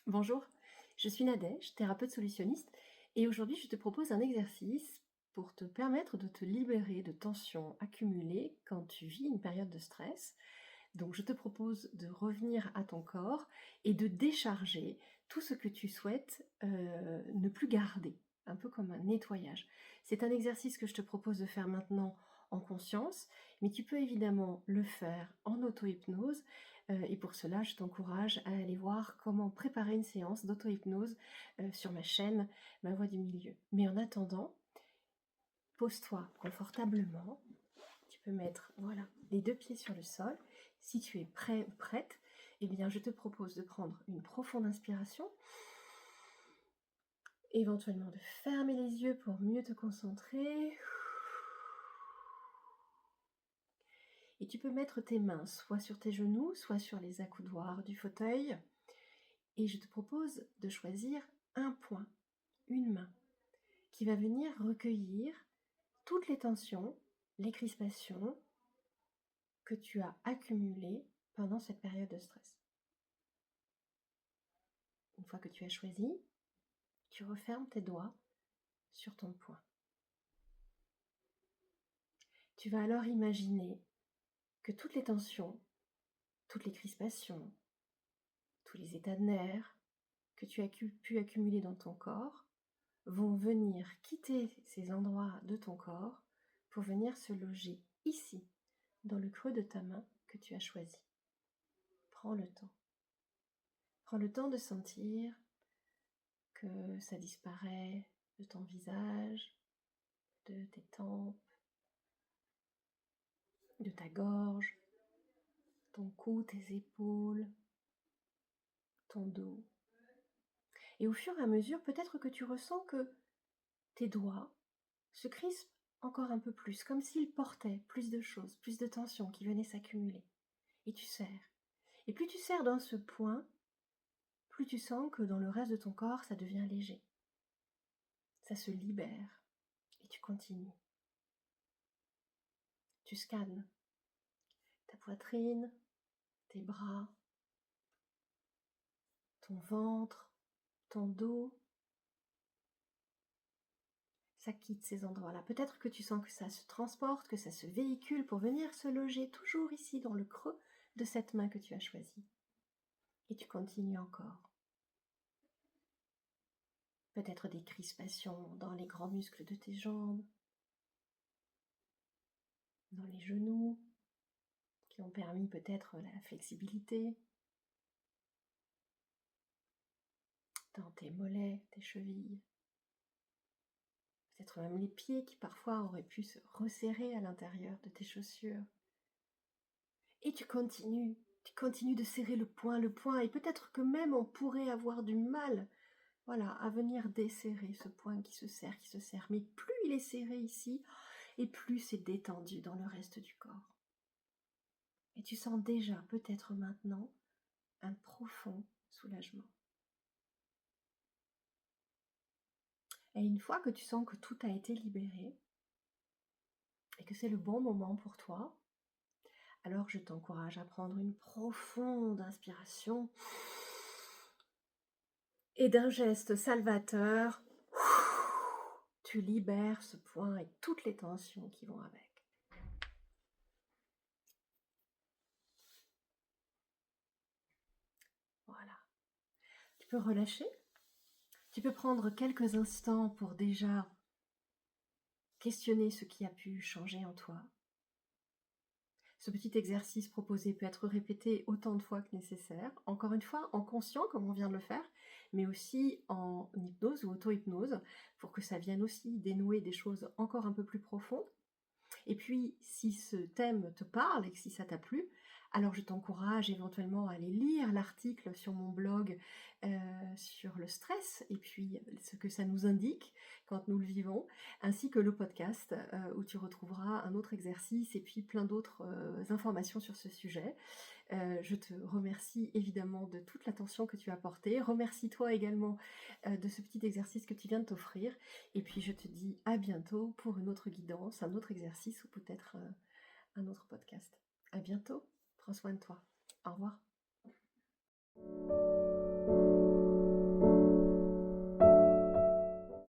Bonjour, je suis Nadège, thérapeute solutionniste, et aujourd'hui je te propose un exercice pour te permettre de te libérer de tensions accumulées quand tu vis une période de stress. Donc je te propose de revenir à ton corps et de décharger tout ce que tu souhaites ne plus garder, un peu comme un nettoyage. C'est un exercice que je te propose de faire maintenant en conscience, mais tu peux évidemment le faire en auto-hypnose. Et pour cela, je t'encourage à aller voir comment préparer une séance d'auto-hypnose sur ma chaîne Ma Voix du Milieu. Mais en attendant, pose-toi confortablement. Tu peux mettre les deux pieds sur le sol. Si tu es prêt ou prête, eh bien, je te propose de prendre une profonde inspiration, éventuellement de fermer les yeux pour mieux te concentrer. Et tu peux mettre tes mains soit sur tes genoux, soit sur les accoudoirs du fauteuil. Et je te propose de choisir un point, une main, qui va venir recueillir toutes les tensions, les crispations que tu as accumulées pendant cette période de stress. Une fois que tu as choisi, tu refermes tes doigts sur ton poing. Tu vas alors imaginer que toutes les tensions, toutes les crispations, tous les états de nerfs que tu as pu accumuler dans ton corps vont venir quitter ces endroits de ton corps pour venir se loger ici, dans le creux de ta main que tu as choisi. Prends le temps. Prends le temps de sentir que ça disparaît de ton visage, de tes tempes, de ta gorge, ton cou, tes épaules, ton dos. Et au fur et à mesure, peut-être que tu ressens que tes doigts se crispent encore un peu plus, comme s'ils portaient plus de choses, plus de tensions qui venaient s'accumuler. Et tu serres. Et plus tu serres dans ce point, plus tu sens que dans le reste de ton corps, ça devient léger. Ça se libère. Et tu continues. Tu scannes ta poitrine, tes bras, ton ventre, ton dos. Ça quitte ces endroits-là. Peut-être que tu sens que ça se transporte, que ça se véhicule pour venir se loger toujours ici dans le creux de cette main que tu as choisie. Et tu continues encore. Peut-être des crispations dans les grands muscles de tes jambes, dans les genoux, qui ont permis peut-être la flexibilité, dans tes mollets, tes chevilles, peut-être même les pieds qui parfois auraient pu se resserrer à l'intérieur de tes chaussures. Et tu continues de serrer le poing, et peut-être que même on pourrait avoir du mal, à venir desserrer ce poing qui se serre, mais plus il est serré ici, et plus c'est détendu dans le reste du corps. Et tu sens déjà, peut-être maintenant, un profond soulagement. Et une fois que tu sens que tout a été libéré, et que c'est le bon moment pour toi, alors je t'encourage à prendre une profonde inspiration, et d'un geste salvateur, tu libères ce point et toutes les tensions qui vont avec. Voilà. Tu peux relâcher. Tu peux prendre quelques instants pour déjà questionner ce qui a pu changer en toi. Ce petit exercice proposé peut être répété autant de fois que nécessaire, encore une fois en conscient comme on vient de le faire, mais aussi en hypnose ou auto-hypnose, pour que ça vienne aussi dénouer des choses encore un peu plus profondes. Et puis, si ce thème te parle et que si ça t'a plu, alors je t'encourage éventuellement à aller lire l'article sur mon blog sur le stress et puis ce que ça nous indique quand nous le vivons, ainsi que le podcast où tu retrouveras un autre exercice et puis plein d'autres informations sur ce sujet. Je te remercie évidemment de toute l'attention que tu as portée. Remercie-toi également de ce petit exercice que tu viens de t'offrir. Et puis je te dis à bientôt pour une autre guidance, un autre exercice ou peut-être un autre podcast. À bientôt. Prends soin de toi. Au revoir.